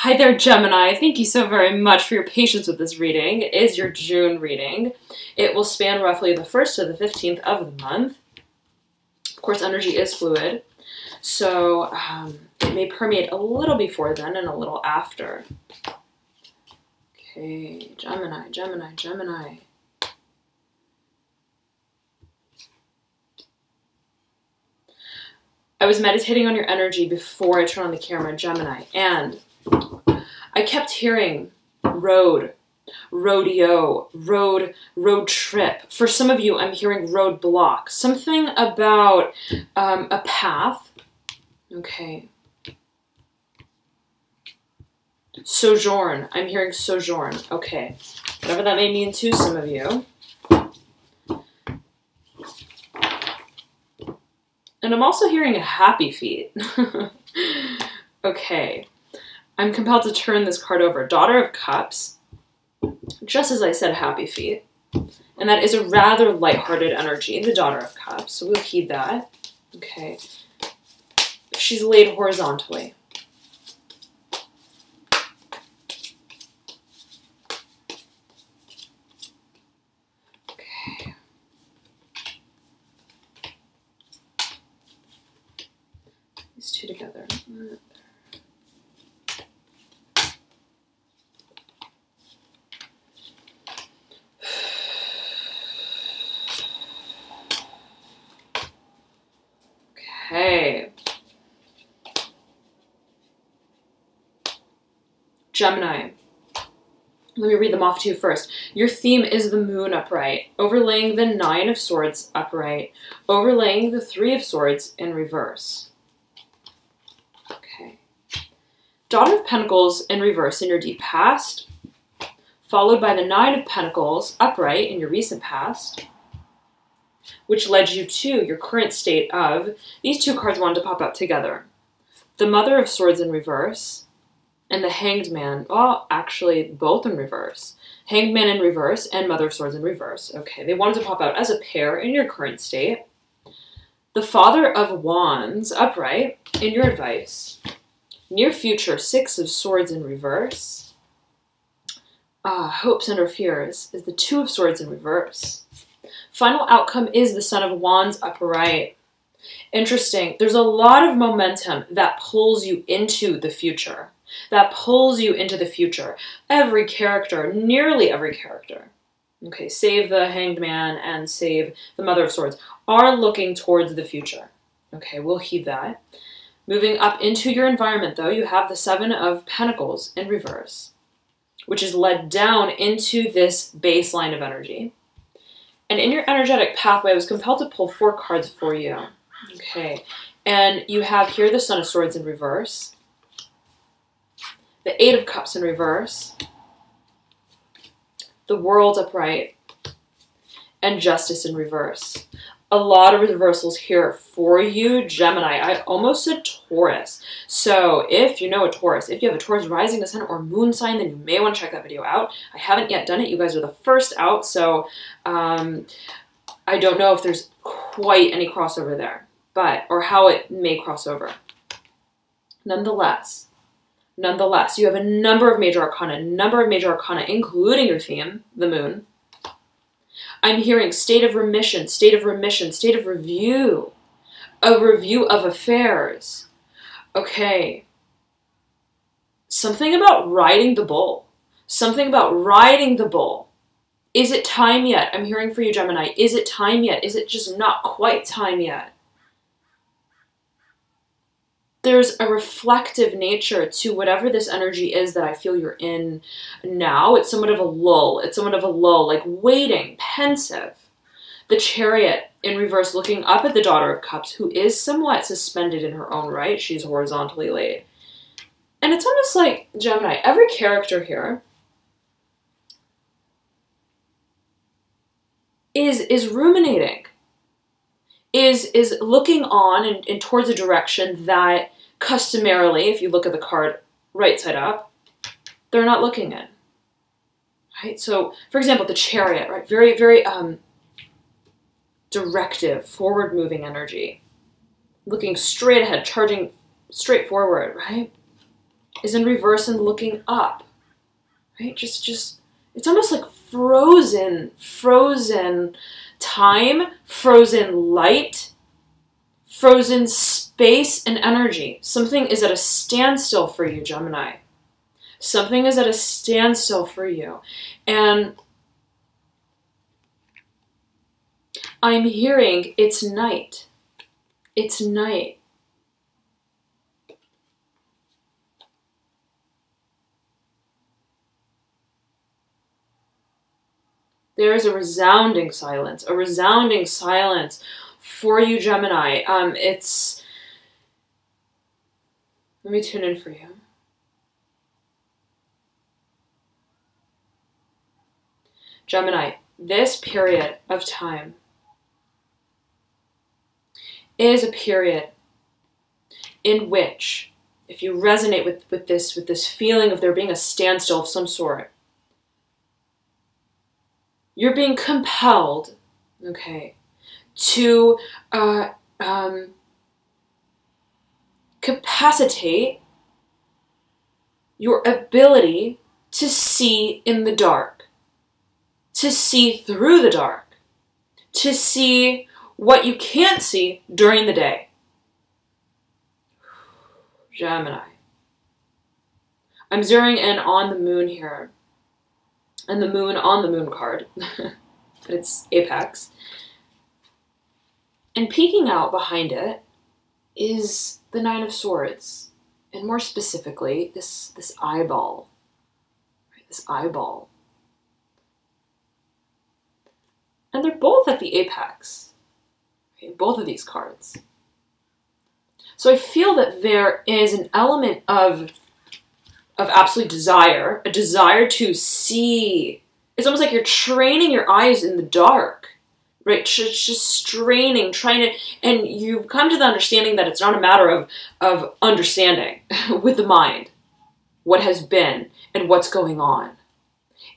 Hi there, Gemini. Thank you so very much for your patience with this reading. It is your June reading. It will span roughly the 1st to the 15th of the month. Of course, energy is fluid, so it may permeate a little before then and a little after. Okay, Gemini, Gemini, Gemini. I was meditating on your energy before I turned on the camera, Gemini, and I kept hearing road, rodeo, road trip. For some of you, I'm hearing roadblock. Something about a path. Okay. Sojourn. I'm hearing sojourn. Okay. Whatever that may mean to some of you. And I'm also hearing a happy feet. Okay. I'm compelled to turn this card over. Daughter of Cups. Just as I said, happy feet. And that is a rather lighthearted energy, the Daughter of Cups. So we'll heed that. Okay. She's laid horizontally. Okay. These two together. Okay. Gemini. Let me read them off to you first. Your theme is the Moon upright, overlaying the 9 of Swords upright, overlaying the 3 of Swords in reverse. Okay. Daughter of Pentacles in reverse in your deep past, followed by the 9 of Pentacles upright in your recent past, which led you to your current state of, these two cards wanted to pop up together. The Mother of Swords in reverse, and the Hanged Man, well, actually both in reverse. Hanged Man in reverse and Mother of Swords in reverse. Okay, they wanted to pop out as a pair in your current state. The Father of Wands upright in your advice. Near future, 6 of Swords in reverse. Hopes and or fears is the 2 of Swords in reverse. Final outcome is the Son of Wands upright. Interesting. There's a lot of momentum that pulls you into the future. That pulls you into the future. Every character, nearly every character, okay, save the Hanged Man and save the Mother of Swords, are looking towards the future. Okay, we'll heed that. Moving up into your environment, though, you have the 7 of Pentacles in reverse, which is led down into this baseline of energy. And in your energetic pathway, I was compelled to pull 4 cards for you. Okay. And you have here the Son of Swords in reverse, the 8 of Cups in reverse, the World upright, and Justice in reverse. A lot of reversals here for you, Gemini. I almost said Taurus. So if you know a Taurus, if you have a Taurus rising, ascendant, or moon sign, then you may want to check that video out. I haven't yet done it. You guys are the first out, so I don't know if there's quite any crossover there, or how it may cross over. Nonetheless, you have a number of major arcana, including your theme, the Moon. I'm hearing state of remission, state of remission, state of review, a review of affairs. Okay. Something about riding the bull. Something about riding the bull. Is it time yet? I'm hearing for you, Gemini. Is it time yet? Is it just not quite time yet? There's a reflective nature to whatever this energy is that I feel you're in now. It's somewhat of a lull. It's somewhat of a lull, like waiting, pensive. The Chariot in reverse, looking up at the Daughter of Cups, who is somewhat suspended in her own right. She's horizontally laid. And it's almost like, Gemini, every character here is ruminating, is looking on and towards a direction that customarily, if you look at the card right side up, they're not looking in. Right? So, for example, the Chariot, right? Very, very directive, forward-moving energy. Looking straight ahead, charging straight forward, right? is in reverse and looking up, right? Just, it's almost like frozen time, frozen light, frozen space and energy. Something is at a standstill for you, Gemini. Something is at a standstill for you. And I'm hearing it's night. It's night. There is a resounding silence for you, Gemini. Let me tune in for you. Gemini, this period of time is a period in which, if you resonate with this feeling of there being a standstill of some sort, you're being compelled, okay, to capacitate your ability to see in the dark, to see through the dark, to see what you can't see during the day. Gemini. I'm zeroing in on the moon here. And the moon on the moon card. But it's apex. And peeking out behind it is the Nine of Swords. And more specifically, this eyeball. Right? This eyeball. And they're both at the apex. Right? Both of these cards. So I feel that there is an element of absolute desire, a desire to see. It's almost like you're training your eyes in the dark, right? Just straining, trying to, and you've come to the understanding that it's not a matter of understanding with the mind what has been and what's going on.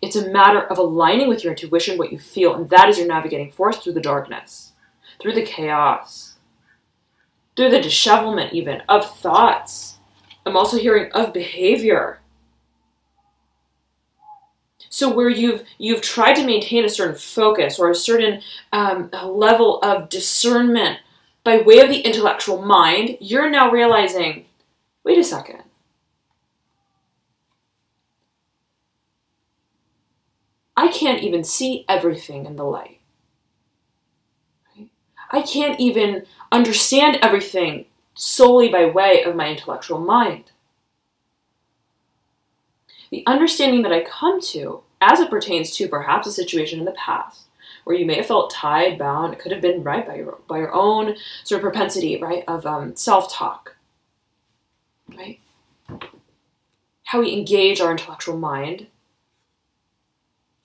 It's a matter of aligning with your intuition, what you feel, and that is your navigating force through the darkness, through the chaos, through the dishevelment even of thoughts. I'm also hearing of behavior. So where you've tried to maintain a certain focus or a certain level of discernment by way of the intellectual mind, you're now realizing, wait a second. I can't even see everything in the light. Right? I can't even understand everything solely by way of my intellectual mind. The understanding that I come to, as it pertains to perhaps a situation in the past, where you may have felt tied, bound, it could have been right by your own sort of propensity, right, of self-talk, right? How we engage our intellectual mind.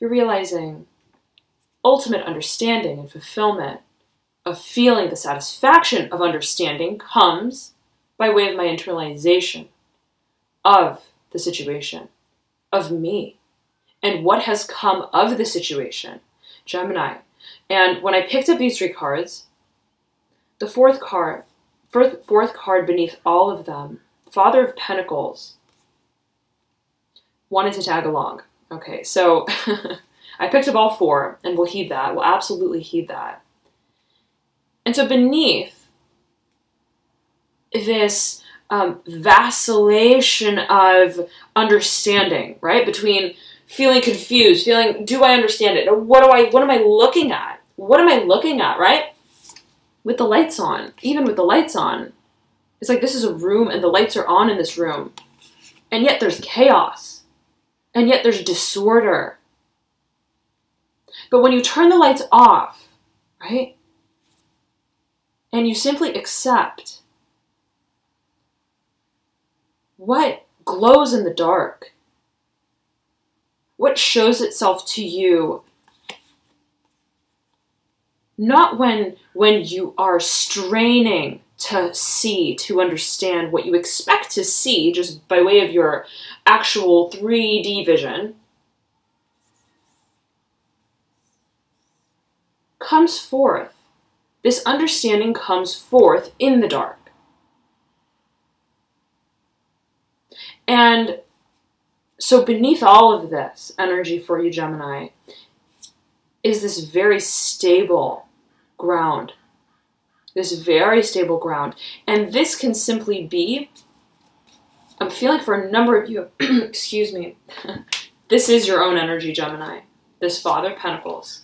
You're realizing ultimate understanding and fulfillment of feeling the satisfaction of understanding comes by way of my internalization of the situation, of me, and what has come of the situation, Gemini. And when I picked up these three cards, the fourth card beneath all of them, Father of Pentacles, wanted to tag along. Okay, so I picked up all four, and we'll heed that. We'll absolutely heed that. And so beneath this vacillation of understanding, right? Between feeling confused, feeling, do I understand it? Or what am I looking at? What am I looking at, right? With the lights on, even with the lights on, it's like this is a room and the lights are on in this room. And yet there's chaos. And yet there's disorder. But when you turn the lights off, right? And you simply accept what glows in the dark, what shows itself to you, not when you are straining to see, to understand what you expect to see just by way of your actual 3D vision, comes forth. This understanding comes forth in the dark. And so beneath all of this energy for you, Gemini, is this very stable ground. This very stable ground. And this can simply be, I'm feeling for a number of you, excuse me, this is your own energy, Gemini. This Father of Pentacles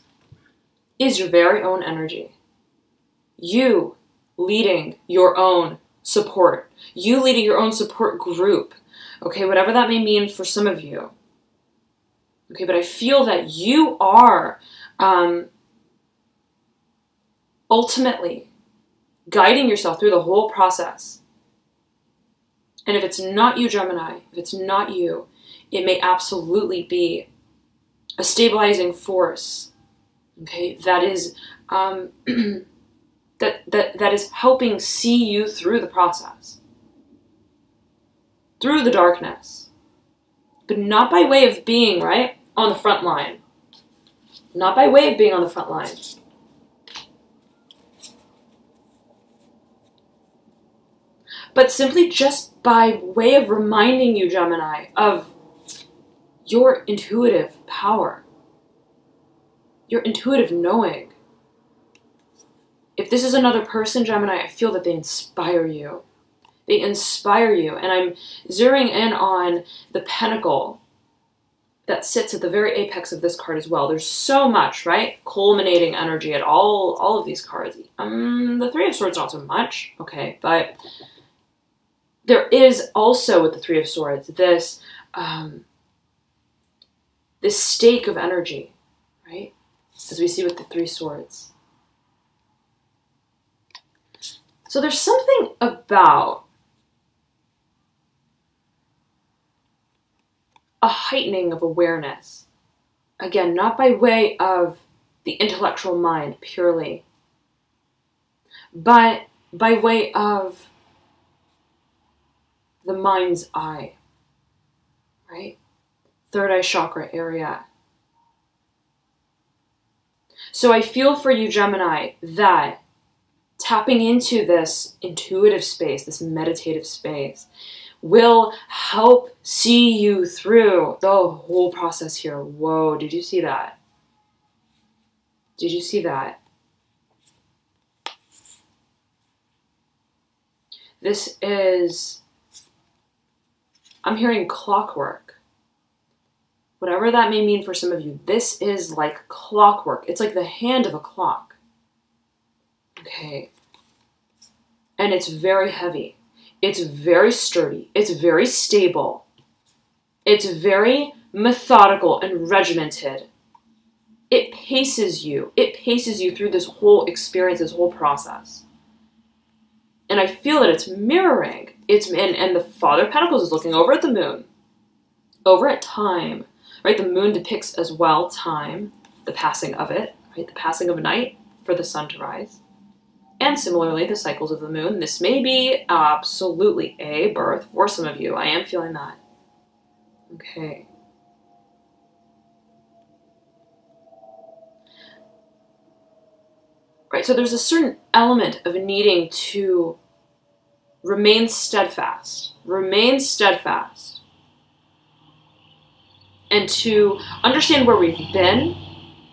is your very own energy. You leading your own support. You leading your own support group. Okay, whatever that may mean for some of you. Okay, but I feel that you are ultimately guiding yourself through the whole process. And if it's not you, Gemini, if it's not you, it may absolutely be a stabilizing force, okay, that is that is helping see you through the process, through the darkness, but not by way of being, right, on the front line. Not by way of being on the front line. But simply just by way of reminding you, Gemini, of your intuitive power, your intuitive knowing. If this is another person, Gemini, I feel that they inspire you. They inspire you. And I'm zeroing in on the pentacle that sits at the very apex of this card as well. There's so much, right? Culminating energy at all of these cards. The Three of Swords, not so much, okay, but there is also with the Three of Swords this this stake of energy, right? As we see with the Three Swords. So there's something about a heightening of awareness. Again, not by way of the intellectual mind purely, but by way of the mind's eye, right? Third eye chakra area. So I feel for you, Gemini, that tapping into this intuitive space, this meditative space, will help see you through the whole process here. Whoa, did you see that? Did you see that? This is, I'm hearing clockwork. Whatever that may mean for some of you, this is like clockwork. It's like the hand of a clock. Okay. And it's very heavy. It's very sturdy. It's very stable. It's very methodical and regimented. It paces you. It paces you through this whole experience, this whole process. And I feel that it's mirroring. And the Father of Pentacles is looking over at the moon, over at time, right? The moon depicts as well time, the passing of it, right? The passing of a night for the sun to rise. And similarly, the cycles of the moon. This may be absolutely a birth for some of you. I am feeling that. Okay. Right, so there's a certain element of needing to remain steadfast. Remain steadfast. And to understand where we've been.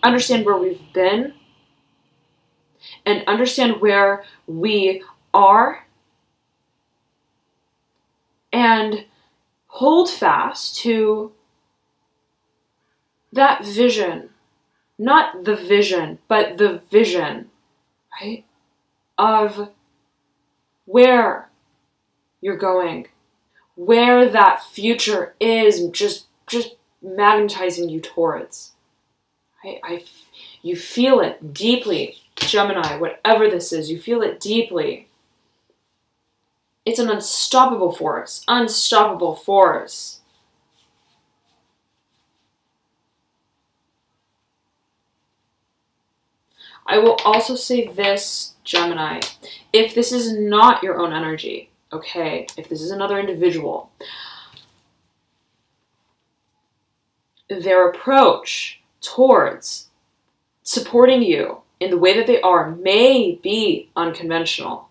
Understand where we've been. And understand where we are. And hold fast to that vision. Not the vision, but the vision, right? Of where you're going. Where that future is just magnetizing you towards. Right? You feel it deeply. Gemini, whatever this is, you feel it deeply. It's an unstoppable force. Unstoppable force. I will also say this, Gemini. If this is not your own energy, okay, if this is another individual, their approach towards supporting you in the way that they are may be unconventional,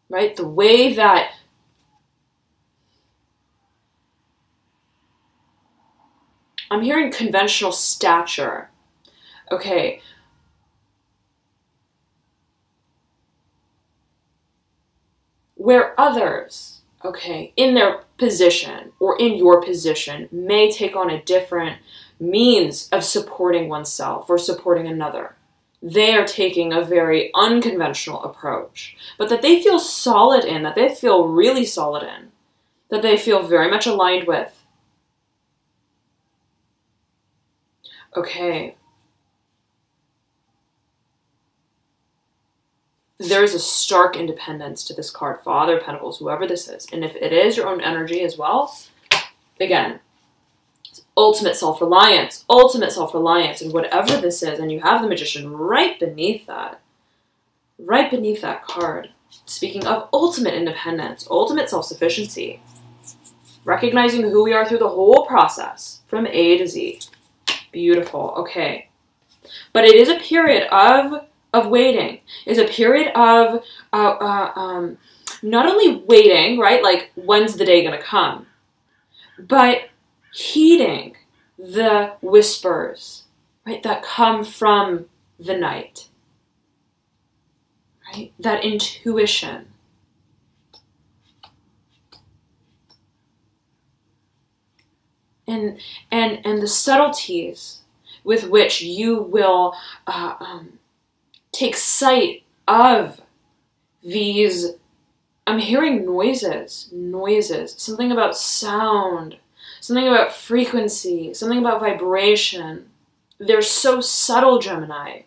right? The way that I'm hearing conventional stature. Okay. Where others, okay, in their position or in your position may take on a different means of supporting oneself or supporting another. They are taking a very unconventional approach, but that they feel solid in, that they feel really solid in, that they feel very much aligned with. Okay. There's a stark independence to this card, Father of Pentacles, whoever this is. And if it is your own energy as well, again, ultimate self-reliance, and whatever this is, and you have the Magician right beneath that card. Speaking of ultimate independence, ultimate self-sufficiency, recognizing who we are through the whole process, from A to Z. Beautiful, okay. But it is a period of waiting. It's a period of not only waiting, right, like when's the day gonna come, but heeding the whispers, right, that come from the night, right, that intuition. And the subtleties with which you will take sight of these. I'm hearing noises, something about sound, something about frequency, something about vibration. They're so subtle, Gemini.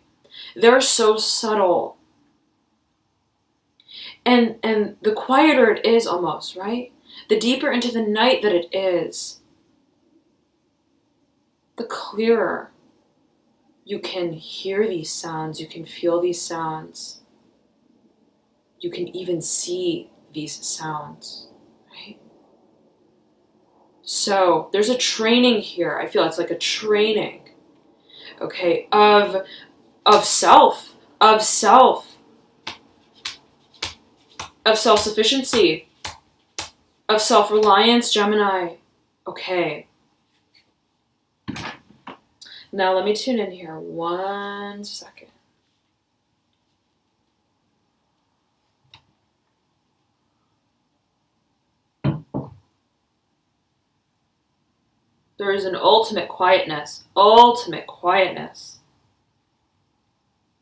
They're so subtle. And the quieter it is almost, right? The deeper into the night that it is, the clearer you can hear these sounds, you can feel these sounds, you can even see these sounds, right? So there's a training here. I feel it's like a training, okay, of self-sufficiency, of self-reliance, Gemini. Okay. Now let me tune in here 1 second. There is an ultimate quietness.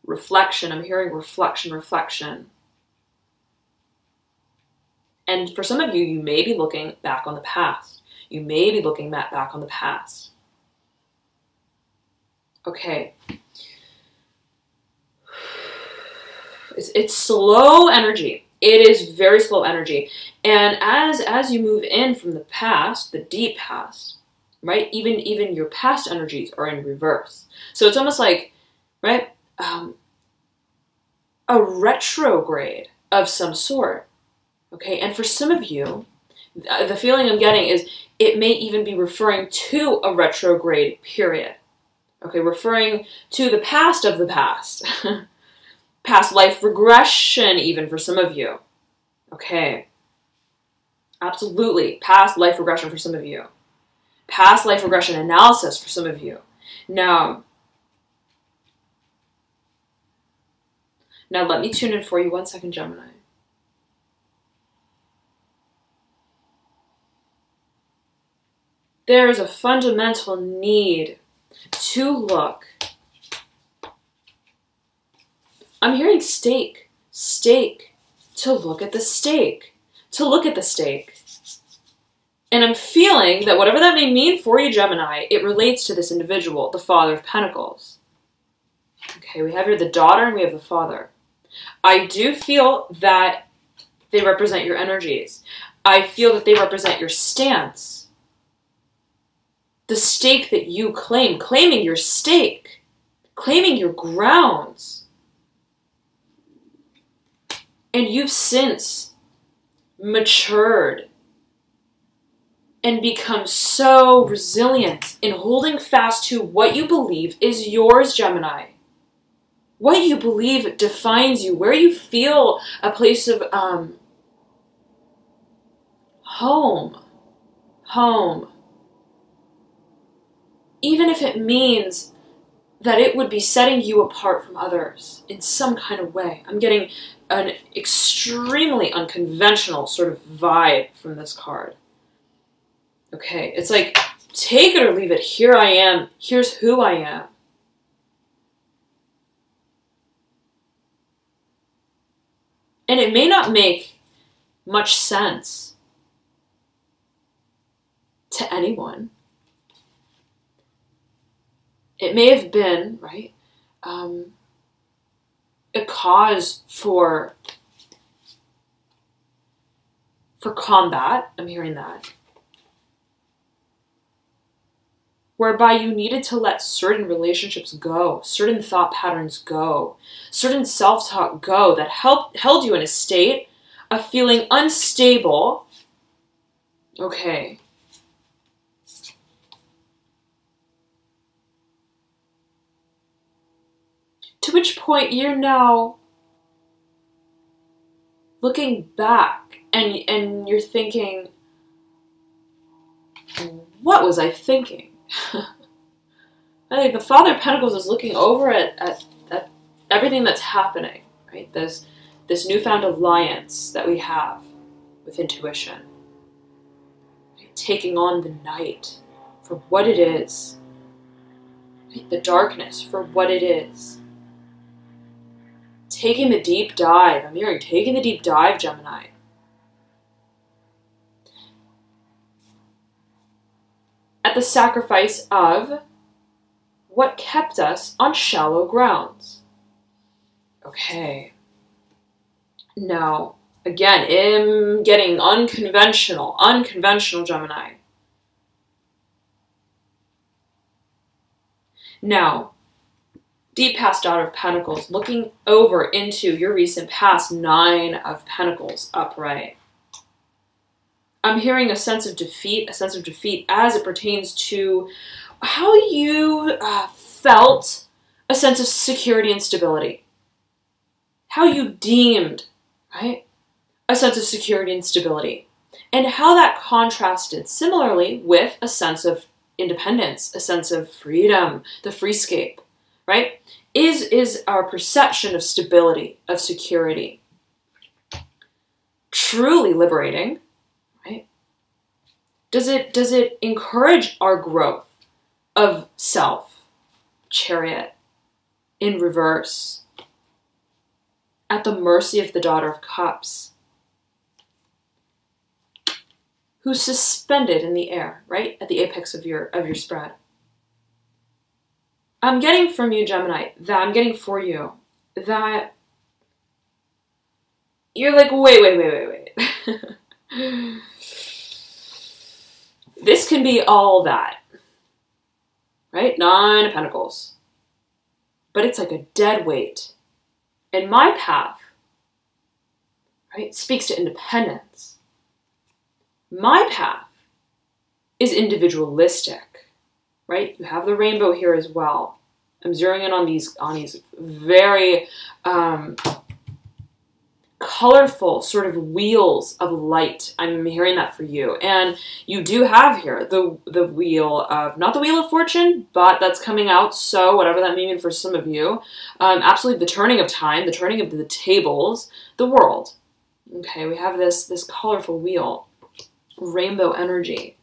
Reflection. I'm hearing reflection. And for some of you, you may be looking back on the past. Okay. It's slow energy. It is very slow energy. And as you move in from the past, the deep past, right? Even your past energies are in reverse. So it's almost like, right, a retrograde of some sort. Okay, and for some of you, the feeling I'm getting is it may even be referring to a retrograde period. Okay, referring to the past of the past. Past life regression even for some of you. Okay. Absolutely. Past life regression for some of you. Past life regression analysis for some of you. Now let me tune in for you 1 second, Gemini. There is a fundamental need to look. I'm hearing stake, to look at the stake, And I'm feeling that whatever that may mean for you, Gemini, it relates to this individual, the Father of Pentacles. Okay, we have here the daughter and we have the father. I do feel that they represent your energies. I feel that they represent your stance. The stake that you claim, claiming your stake, claiming your grounds. And you've since matured and become so resilient in holding fast to what you believe is yours, Gemini. What you believe defines you, where you feel a place of home. even if it means that it would be setting you apart from others in some kind of way. I'm getting an extremely unconventional sort of vibe from this card. Okay, it's like, take it or leave it. Here I am. Here's who I am. And it may not make much sense to anyone. It may have been, right, a cause for combat. I'm hearing that. Whereby you needed to let certain relationships go, certain thought patterns go, certain self-talk go that held you in a state of feeling unstable. Okay. To which point you're now looking back and you're thinking, what was I thinking? I think the Father of Pentacles is looking over at everything that's happening, right? This newfound alliance that we have with intuition. Right? Taking on the night for what it is. Right? The darkness for what it is. Taking the deep dive. I'm hearing taking the deep dive, Gemini. At the sacrifice of what kept us on shallow grounds. Okay. Now, again, I'm getting unconventional Gemini. Now, deep past Daughter of Pentacles, looking over into your recent past, Nine of Pentacles, upright. I'm hearing a sense of defeat as it pertains to how you felt a sense of security and stability. How you deemed, right, a sense of security and stability. And how that contrasted similarly with a sense of independence, a sense of freedom, the freescape, right? Is our perception of stability, of security, truly liberating? Does it encourage our growth of self? Chariot in reverse, at the mercy of the Daughter of Cups, who's suspended in the air, right at the apex of your spread. I'm getting from you, Gemini, that I'm getting for you that you're like, wait. This can be all that, right? Nine of Pentacles. But it's like a dead weight. And my path, right, speaks to independence. My path is individualistic, right? You have the rainbow here as well. I'm zeroing in on these very colorful sort of wheels of light. I'm hearing that for you. And you do have here the wheel of, not the Wheel of Fortune, but that's coming out, so whatever that may mean for some of you. Absolutely the turning of time, the turning of the tables, the world. Okay, we have this colorful wheel. Rainbow energy.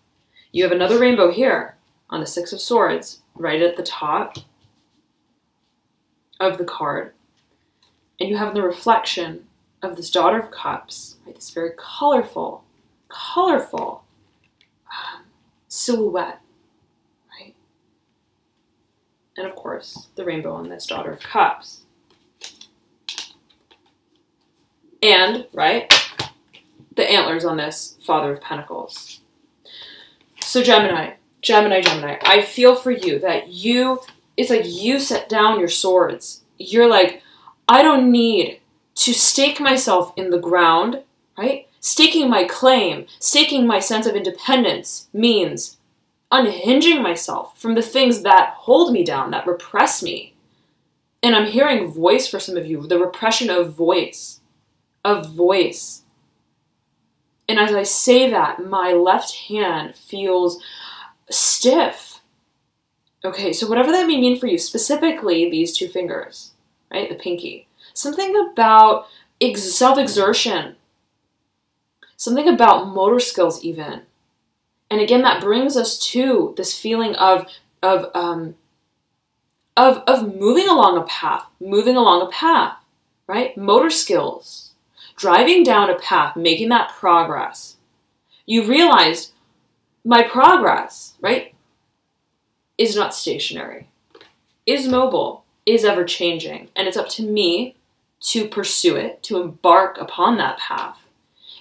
You have another rainbow here on the Six of Swords, right at the top of the card. And you have the reflection of this Daughter of Cups, right? This very colorful silhouette, right? And of course, the rainbow on this Daughter of Cups. And, right, the antlers on this Father of Pentacles. So Gemini, I feel for you that it's like you set down your swords. You're like, I don't need to stake myself in the ground, right? Staking my claim, staking my sense of independence means unhinging myself from the things that hold me down, that repress me. And I'm hearing voice for some of you, the repression of voice. And as I say that, my left hand feels stiff, Okay, so whatever that may mean for you, specifically these two fingers, right? The pinky. Something about self-exertion. Something about motor skills even. And again, that brings us to this feeling of moving along a path, right? Motor skills, driving down a path, making that progress. You realized my progress, right, is not stationary, is mobile, is ever changing. And it's up to me to pursue it, to embark upon that path.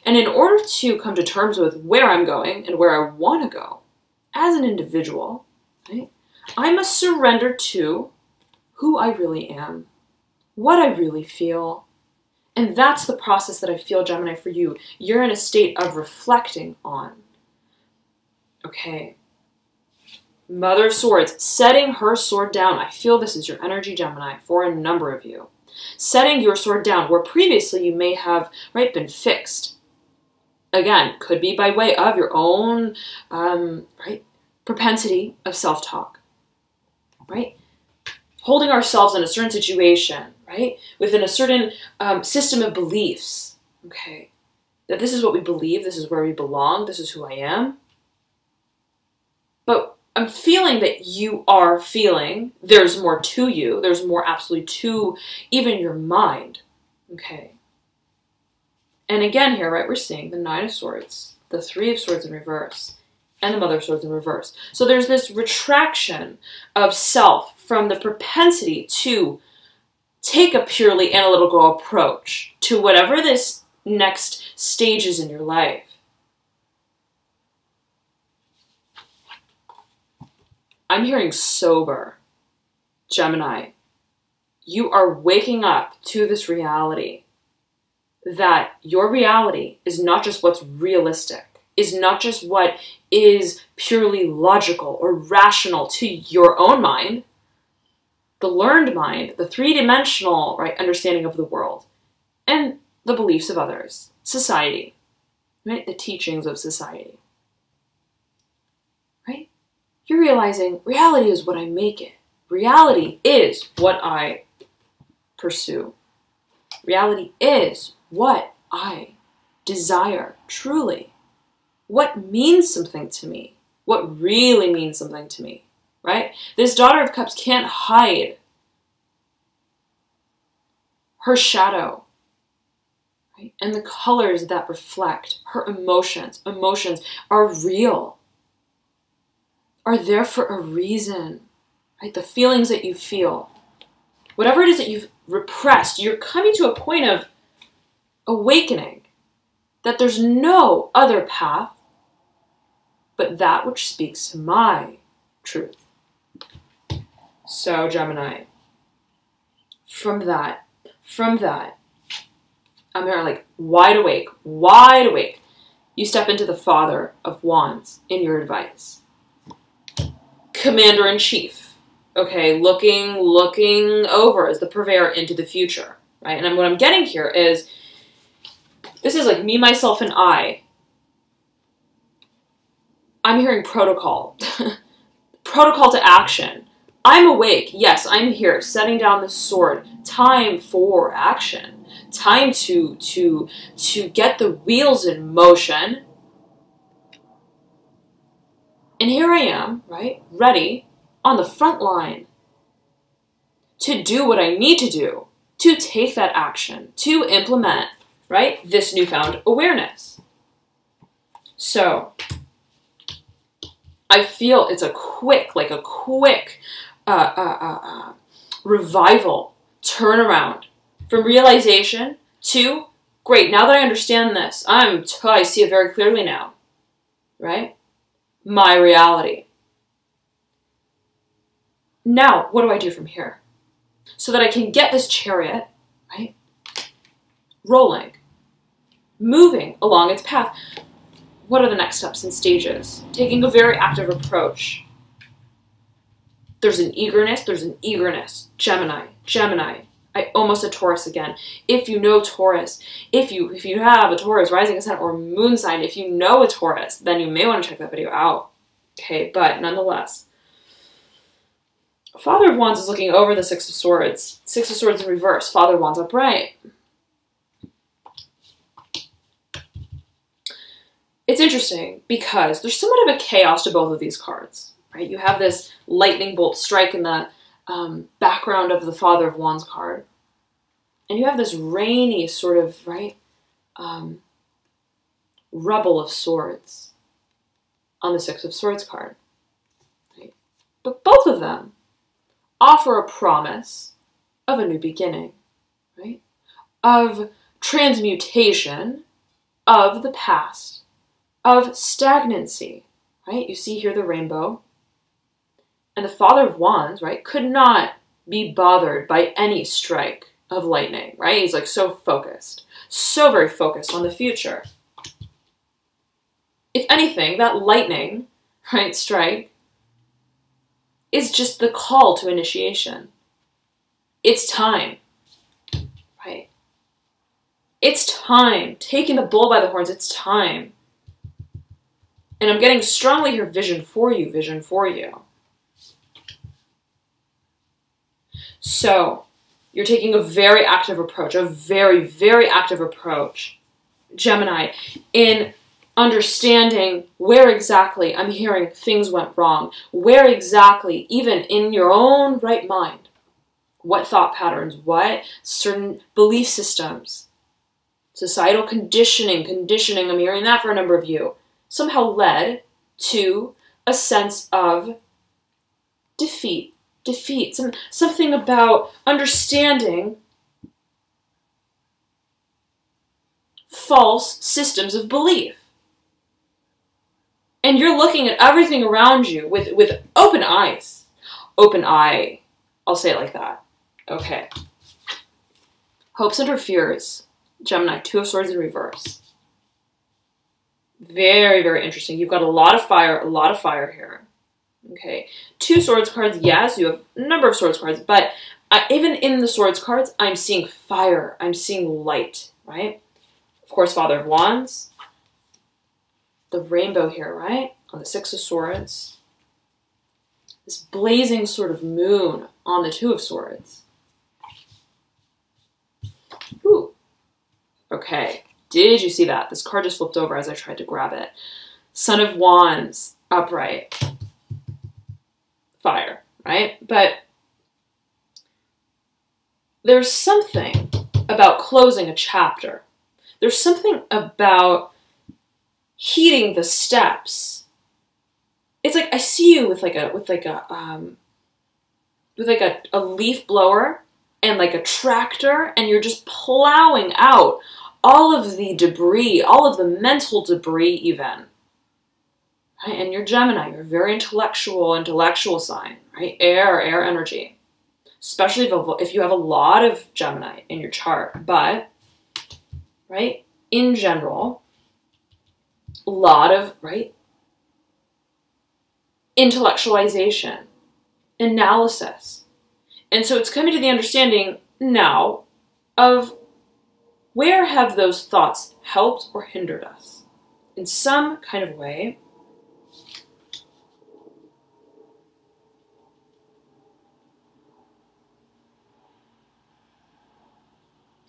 And in order to come to terms with where I'm going and where I want to go as an individual, right, I must surrender to who I really am, what I really feel. And that's the process that I feel, Gemini, for you. You're in a state of reflecting on. Okay. Mother of Swords, setting her sword down. I feel this is your energy, Gemini, for a number of you. Setting your sword down where previously you may have, right, been fixed. Again, could be by way of your own, right, propensity of self-talk, right? Holding ourselves in a certain situation, right? Within a certain system of beliefs, okay? That this is what we believe, this is where we belong, this is who I am. But I'm feeling that you are feeling there's more to you, there's more absolutely to even your mind, okay? And again here, right, we're seeing the Nine of Swords, the Three of Swords in reverse, and the Mother of Swords in reverse. So there's this retraction of self from the propensity to take a purely analytical approach to whatever this next stage is in your life. I'm hearing sober, Gemini. You are waking up to this reality that your reality is not just what's realistic, is not just what is purely logical or rational to your own mind, the learned mind, the three-dimensional, right, understanding of the world, and the beliefs of others, society, right, the teachings of society, right? You're realizing reality is what I make it. Reality is what I pursue. Reality is what I desire, truly. What means something to me. What really means something to me, right? This Daughter of Cups can't hide her shadow, right? And the colors that reflect her emotions. Emotions are real, are there for a reason, right? The feelings that you feel, whatever it is that you've repressed, you're coming to a point of awakening that there's no other path but that which speaks to my truth. So, Gemini, from that, I'm here like wide awake. You step into the Father of Wands in your advice. Commander-in-Chief, okay, looking over as the purveyor into the future, right? And what I'm getting here is, this is like me, myself, and I. I'm hearing protocol. Protocol to action. I'm awake. Yes, I'm here, setting down the sword. Time for action. Time to get the wheels in motion. And here I am, right, ready on the front line to do what I need to do, to take that action, to implement, right, this newfound awareness. So I feel it's a quick revival, turnaround from realization to, great, now that I understand this, I see it very clearly now, right? My reality. Now, what do I do from here? So that I can get this chariot, right, rolling, moving along its path. What are the next steps and stages? Taking a very active approach. There's an eagerness. Gemini. I almost said Taurus again. If you know Taurus, if you have a Taurus rising, ascendant, or moon sign, if you know a Taurus, then you may want to check that video out. Okay, but nonetheless, Father of Wands is looking over the Six of Swords. Six of Swords in reverse. Father of Wands upright. It's interesting because there's somewhat of a chaos to both of these cards, right? You have this lightning bolt strike in the background of the Father of Wands card. And you have this rainy sort of, right, rubble of swords on the Six of Swords card. Right? But both of them offer a promise of a new beginning, right? Of transmutation of the past, of stagnancy, right? You see here the rainbow. And the Father of Wands, right, could not be bothered by any strike of lightning, right? He's like so focused, so very focused on the future. If anything, that lightning, right, strike is just the call to initiation. It's time, right? It's time. Taking the bull by the horns, it's time. And I'm getting strongly here, vision for you, vision for you. So, you're taking a very active approach, a very, very active approach, Gemini, in understanding where exactly I'm hearing things went wrong, where exactly, even in your own right mind, what thought patterns, what certain belief systems, societal conditioning, I'm hearing that for a number of you, somehow led to a sense of defeat, something about understanding false systems of belief. And you're looking at everything around you with open eyes. Open eye. I'll say it like that. Okay. Hopes and fears. Gemini, Two of Swords in reverse. Very, very interesting. You've got a lot of fire here. Okay. Two Swords cards, yes, you have a number of Swords cards, but even in the Swords cards, I'm seeing fire. I'm seeing light, right? Of course, Father of Wands. The rainbow here, right? On the Six of Swords. This blazing sort of moon on the Two of Swords. Ooh. Okay. Did you see that? This card just flipped over as I tried to grab it. Son of Wands, upright. Fire, right? But there's something about closing a chapter. There's something about heeding the steps. It's like I see you with a leaf blower and like a tractor, and you're just plowing out all of the debris, all of the mental debris even. Right? And you're Gemini, you're a very intellectual sign, right? Air energy. Especially if you have a lot of Gemini in your chart. But, right, in general, a lot of, right, intellectualization, analysis. And so it's coming to the understanding now of where have those thoughts helped or hindered us in some kind of way.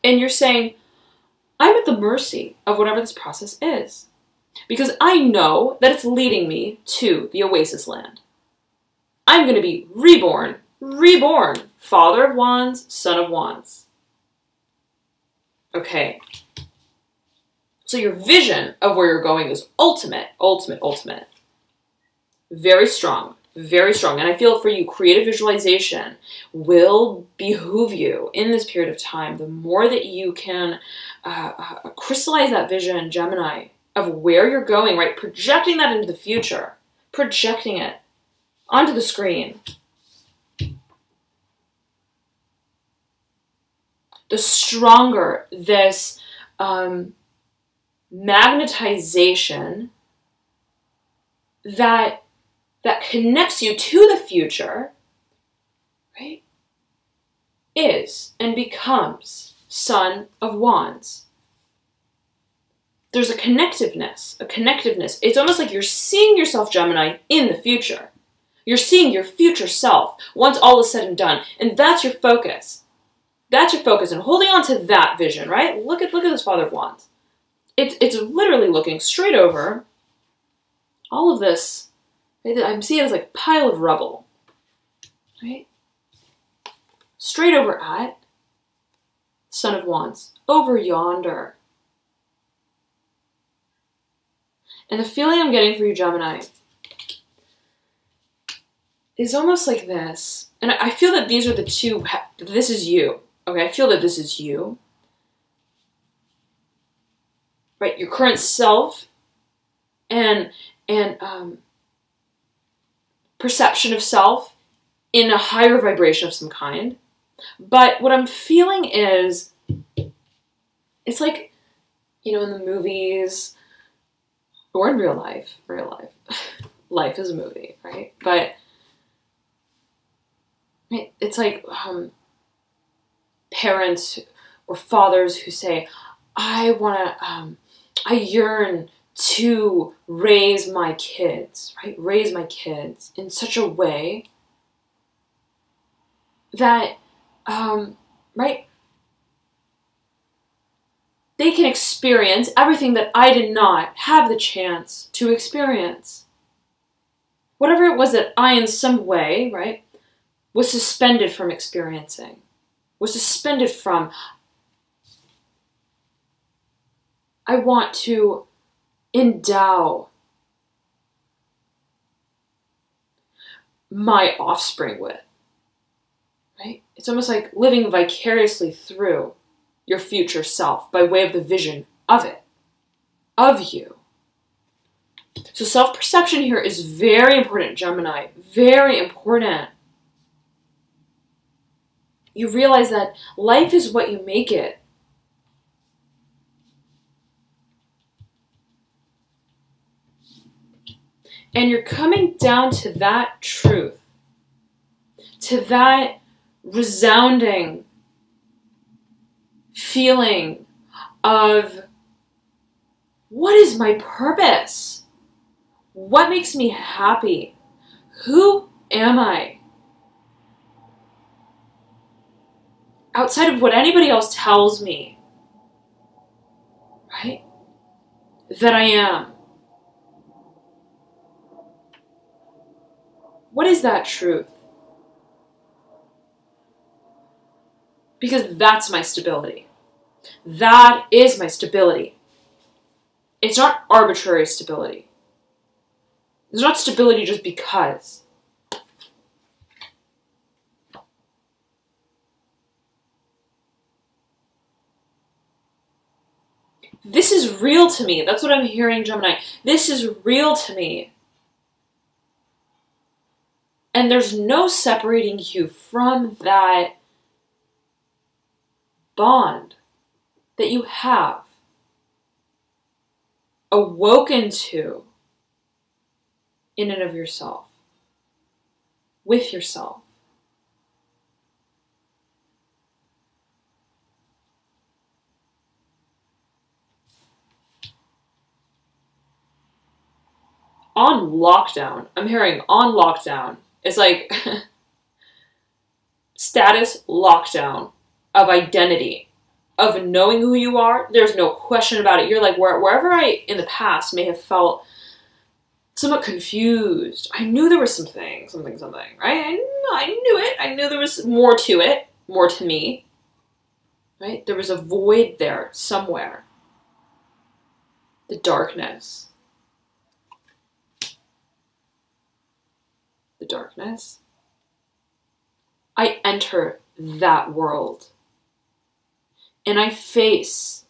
And you're saying, I'm at the mercy of whatever this process is. Because I know that it's leading me to the Oasis land. I'm going to be reborn. Father of Wands, Son of Wands. Okay. So your vision of where you're going is ultimate. Very strong. Very strong. And I feel for you, creative visualization will behoove you in this period of time. The more that you can crystallize that vision, Gemini, of where you're going, right? Projecting that into the future. Projecting it onto the screen. The stronger this magnetization that connects you to the future, right, is and becomes Son of Wands. There's a connectiveness. It's almost like you're seeing yourself, Gemini, in the future. You're seeing your future self once all is said and done. And that's your focus. That's your focus. And holding on to that vision, right? Look at this Father of Wands. It's literally looking straight over all of this. Right? I'm seeing it as like a pile of rubble. Right? Straight over at Son of Wands. Over yonder. And the feeling I'm getting for you, Gemini, is almost like this. And I feel that these are the two, this is you. Okay, I feel that this is you. Right, your current self and perception of self in a higher vibration of some kind. But what I'm feeling is, it's like, you know, in the movies, or in real life, life is a movie, right? But it's like parents or fathers who say, I yearn to raise my kids, right? Raise my kids in such a way that, right? They can experience everything that I did not have the chance to experience. Whatever it was that I, in some way, right, was suspended from experiencing, was suspended from. I want to endow my offspring with, right? It's almost like living vicariously through your future self by way of the vision of it, of you. So self-perception here is very important, Gemini, very important. You realize that life is what you make it. And you're coming down to that truth, to that resounding feeling of, what is my purpose? What makes me happy? Who am I? Outside of what anybody else tells me, right? That I am. What is that truth? Because that's my stability. That is my stability. It's not arbitrary stability. It's not stability just because. This is real to me. That's what I'm hearing, Gemini. This is real to me. And there's no separating you from that bond that you have awoken to in and of yourself, with yourself. On lockdown, I'm hearing on lockdown. It's like status lockdown of identity, of knowing who you are. There's no question about it. You're like, wherever I, in the past, may have felt somewhat confused, I knew there was something, right? I knew it. I knew there was more to it, more to me, right? There was a void there somewhere. The darkness. The darkness. I enter that world and I face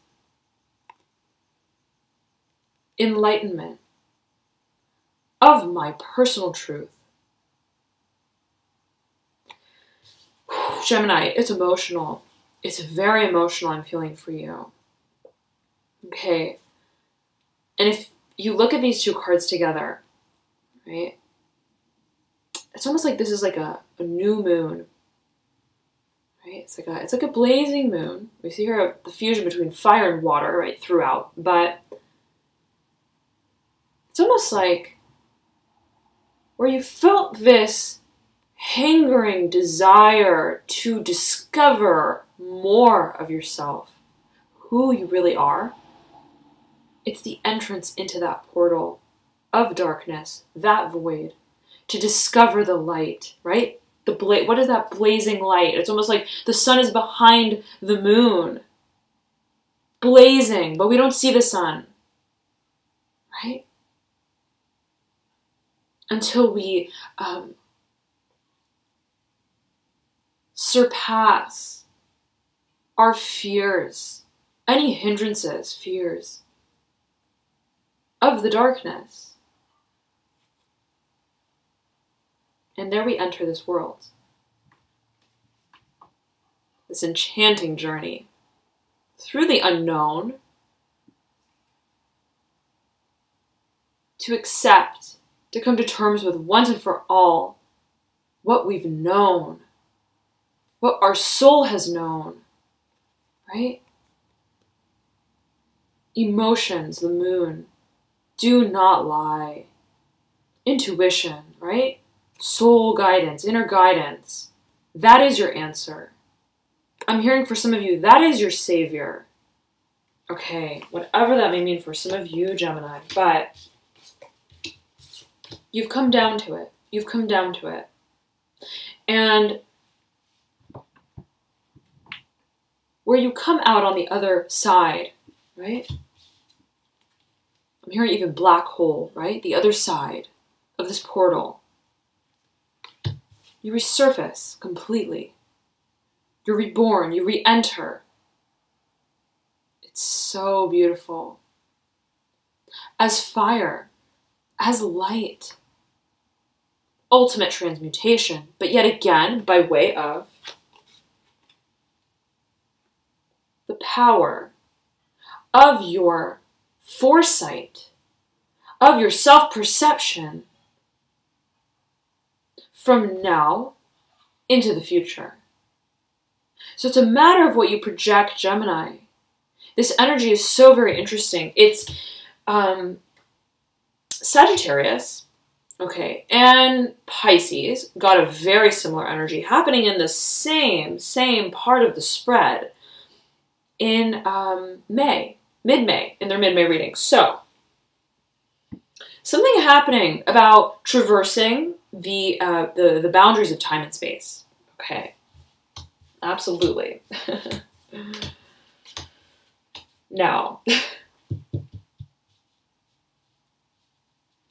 enlightenment of my personal truth. Gemini, it's emotional. It's very emotional, I'm feeling for you. Okay. And if you look at these two cards together, right? It's almost like this is like a new moon, right? It's like a blazing moon. We see here the fusion between fire and water, right, throughout. But it's almost like where you felt this hangering desire to discover more of yourself, who you really are. It's the entrance into that portal of darkness, that void, to discover the light, right? What is that blazing light? It's almost like the sun is behind the moon, blazing, but we don't see the sun, right? Until we surpass our fears, any hindrances, fears of the darkness. And there we enter this world, this enchanting journey through the unknown to accept, to come to terms with once and for all what we've known, what our soul has known, right? Emotions, the moon, do not lie. Intuition, right? Soul guidance, inner guidance. That is your answer. I'm hearing for some of you, that is your savior. Okay, whatever that may mean for some of you, Gemini, but you've come down to it. You've come down to it. And where you come out on the other side, right? I'm hearing even black hole, right? The other side of this portal. You resurface completely. You're reborn. You re-enter. It's so beautiful. As fire, as light. Ultimate transmutation, but yet again, by way of the power of your foresight, of your self-perception from now into the future. So it's a matter of what you project, Gemini. This energy is so very interesting. It's Sagittarius, okay, and Pisces got a very similar energy happening in the same part of the spread in mid-May, in their mid-May reading. So, something happening about traversing the boundaries of time and space. Okay, absolutely. Now,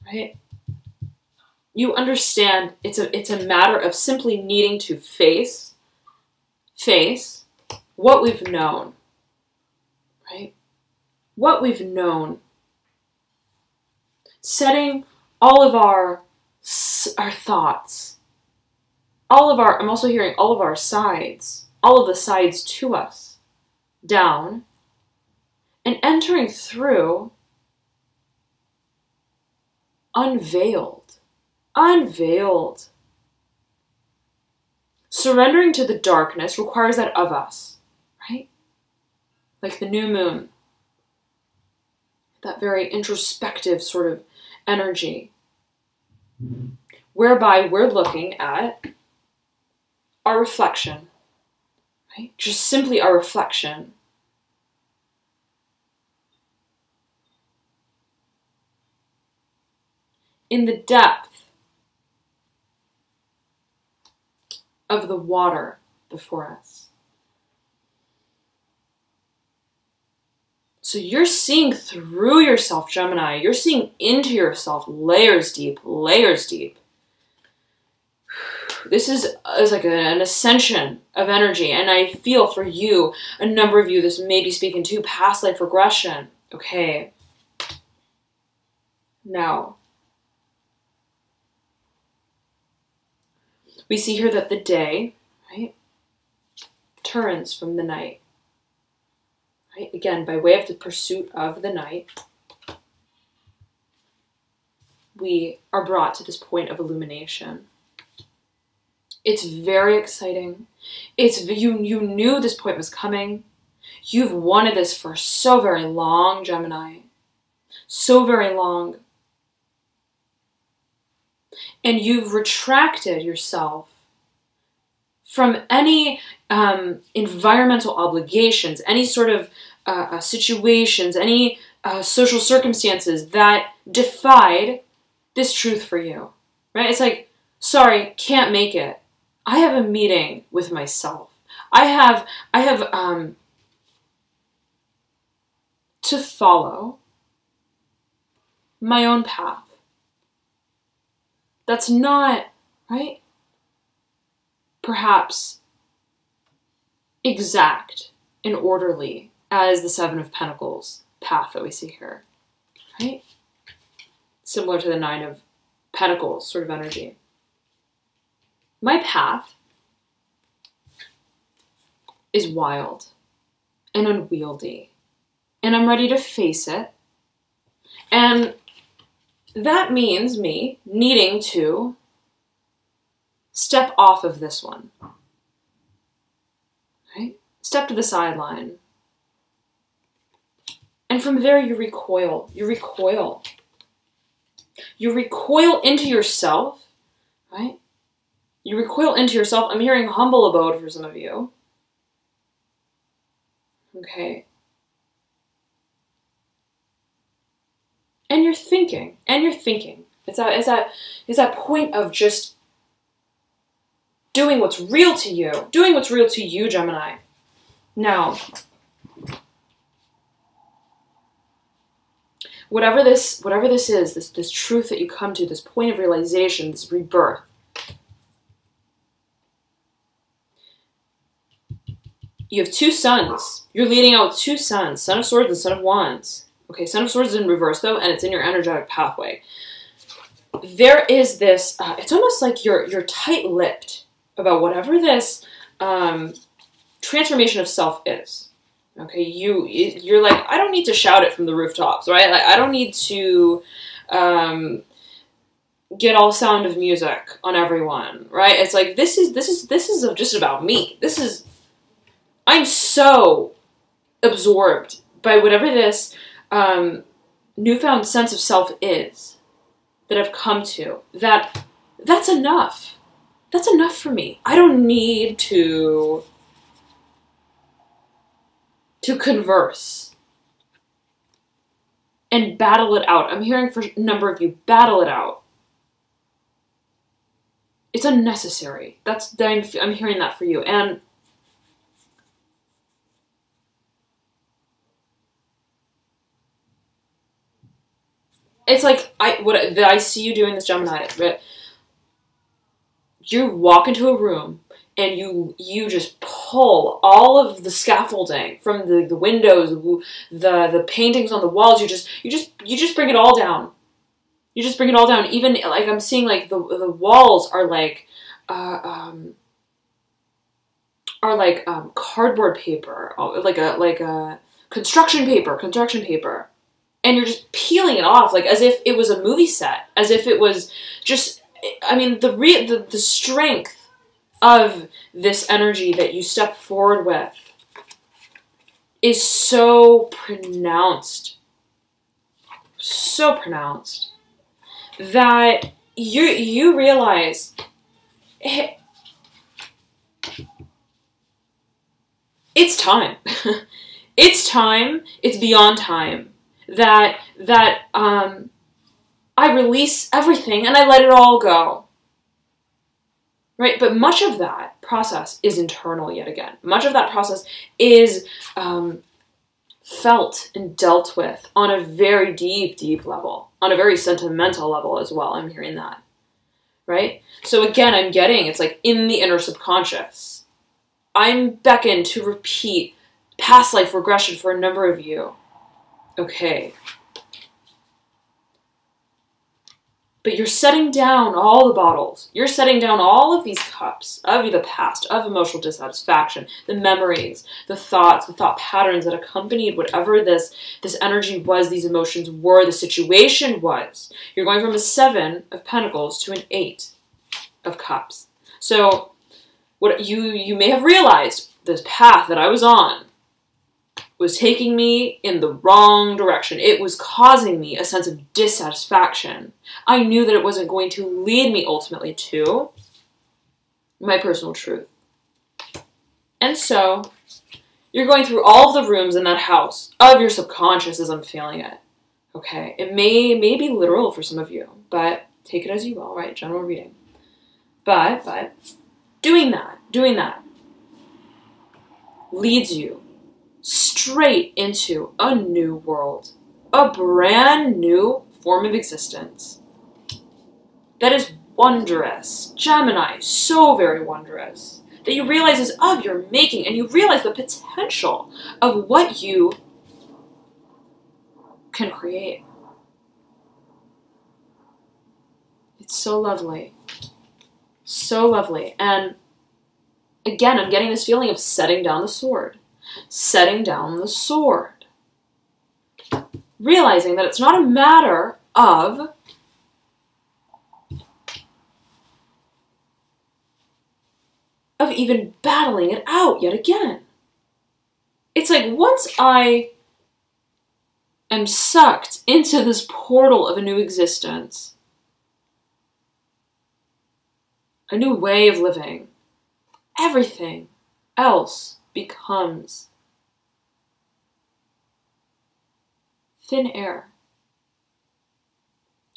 right? You understand it's a matter of simply needing to face what we've known, right? What we've known. Setting all of our thoughts, I'm also hearing all of our sides, all of the sides to us, down, and entering through unveiled. Surrendering to the darkness requires that of us, right? Like the new moon. That very introspective sort of energy, whereby we're looking at our reflection, right? Just simply our reflection. In the depth of the water before us. So you're seeing through yourself, Gemini. You're seeing into yourself, layers deep, layers deep. This is like an ascension of energy. And I feel for you, a number of you, this may be speaking to past life regression. Okay. Now, we see here that the day, right, turns from the night. Right? Again, by way of the pursuit of the night, we are brought to this point of illumination. It's very exciting. You knew this point was coming. You've wanted this for so very long, Gemini. So very long. and you've retracted yourself from any environmental obligations, any sort of situations, any social circumstances that defied this truth for you, right? It's like, sorry, can't make it. I have a meeting with myself. I have to follow my own path. That's not, right? Perhaps exact and orderly as the Seven of Pentacles path that we see here, right? Similar to the Nine of Pentacles sort of energy. My path is wild and unwieldy, and I'm ready to face it. And that means me needing to step off of this one, right? Step to the sideline. And from there you recoil. You recoil. You recoil into yourself, right? You recoil into yourself. I'm hearing humble abode for some of you. Okay. And you're thinking. It's that point of just doing what's real to you. Doing what's real to you, Gemini. Now, whatever this is, this truth that you come to, this point of realization, this rebirth, you have two suns. You're leading out with two suns, Son of Swords and Son of Wands. Okay, Son of Swords is in reverse though, and it's in your energetic pathway. There is this, it's almost like you're tight-lipped about whatever this transformation of self is. Okay, you're like, I don't need to shout it from the rooftops, right? Like, I don't need to get all sound of music on everyone, right? It's like, this is just about me. I'm so absorbed by whatever this newfound sense of self is that I've come to, that's enough. That's enough for me. I don't need to converse and battle it out. I'm hearing for a number of you, battle it out. It's unnecessary. I'm hearing that for you. And it's like, I see you doing this, Gemini, right? You walk into a room and you just pull all of the scaffolding from the windows, the paintings on the walls. You just bring it all down. You just bring it all down. Even like I'm seeing like the walls are like cardboard paper, like a construction paper. And you're just peeling it off, like as if it was a movie set, as if it was just, I mean, the strength of this energy that you step forward with is so pronounced that you realize it's time. It's time. It's beyond time. That I release everything and I let it all go. Right? But much of that process is internal yet again. Much of that process is felt and dealt with on a very deep level, on a very sentimental level as well. I'm hearing that. Right? So again, I'm getting, it's like in the inner subconscious. I'm beckoned to repeat past life regression for a number of you. Okay. But you're setting down all the bottles. You're setting down all of these cups of the past, of emotional dissatisfaction, the memories, the thoughts, the thought patterns that accompanied whatever this energy was, these emotions were, the situation was. You're going from a 7 of Pentacles to an 8 of Cups. So what you may have realized, this path that I was on was taking me in the wrong direction. It was causing me a sense of dissatisfaction. I knew that it wasn't going to lead me ultimately to my personal truth. And so you're going through all of the rooms in that house of your subconscious as I'm feeling it. Okay, it may be literal for some of you, but take it as you will, right? General reading. But doing that leads you straight into a new world, a brand new form of existence that is wondrous. Gemini, so very wondrous, that you realize is of your making, and you realize the potential of what you can create. It's so lovely. So lovely. And again, I'm getting this feeling of setting down the sword. Setting down the sword. Realizing that it's not a matter of even battling it out yet again. It's like once I am sucked into this portal of a new existence, a new way of living, everything else becomes thin air.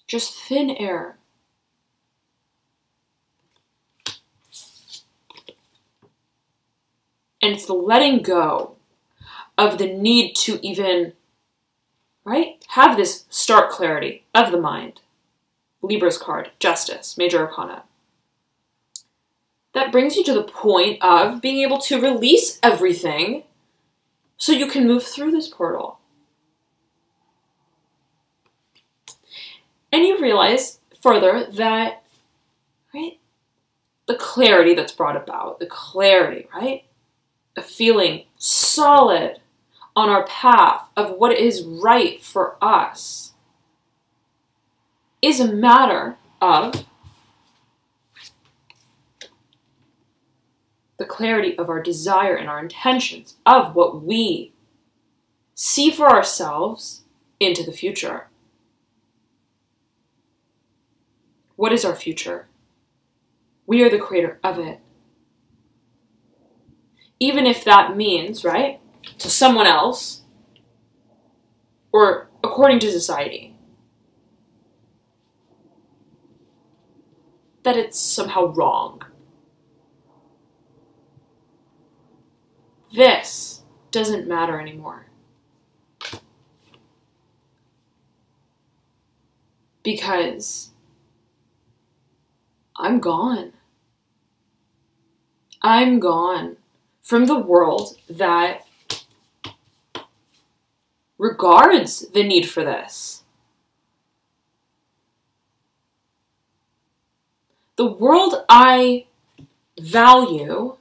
Just thin air. And it's the letting go of the need to even, right, have this stark clarity of the mind. Libra's card, Justice, Major Arcana. That brings you to the point of being able to release everything so you can move through this portal. And you realize further that, right, the clarity that's brought about, the clarity, right, of feeling solid on our path of what is right for us is a matter of the clarity of our desire and our intentions of what we see for ourselves into the future. What is our future? We are the creator of it. Even if that means, right, to someone else or according to society, that it's somehow wrong. This doesn't matter anymore. Because I'm gone. I'm gone from the world that regards the need for this. The world I value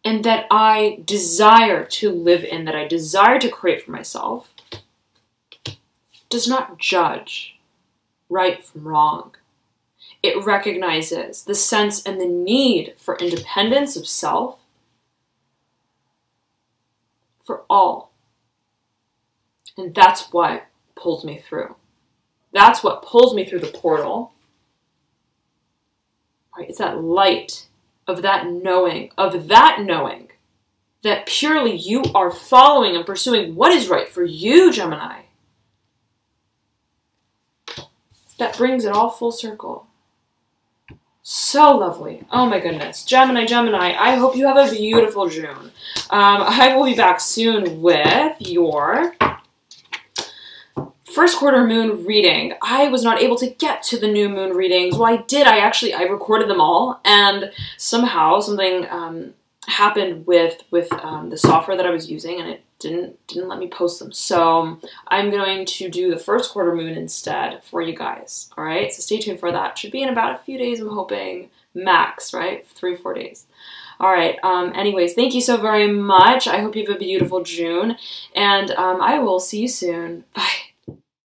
and that I desire to live in, that I desire to create for myself, does not judge right from wrong. It recognizes the sense and the need for independence of self for all. And that's what pulls me through. That's what pulls me through the portal. Right? It's that light of that knowing that purely you are following and pursuing what is right for you, Gemini. That brings it all full circle. So lovely. Oh my goodness. Gemini, I hope you have a beautiful June. I will be back soon with your first quarter moon reading. I was not able to get to the new moon readings. Well, I did. I recorded them all, and somehow something happened with the software that I was using, and it didn't let me post them. So I'm going to do the first quarter moon instead for you guys. All right, so stay tuned for that. Should be in about a few days, I'm hoping, max, right? 3-4 days. All right, anyways, thank you so very much. I hope you have a beautiful June, and I will see you soon. Bye.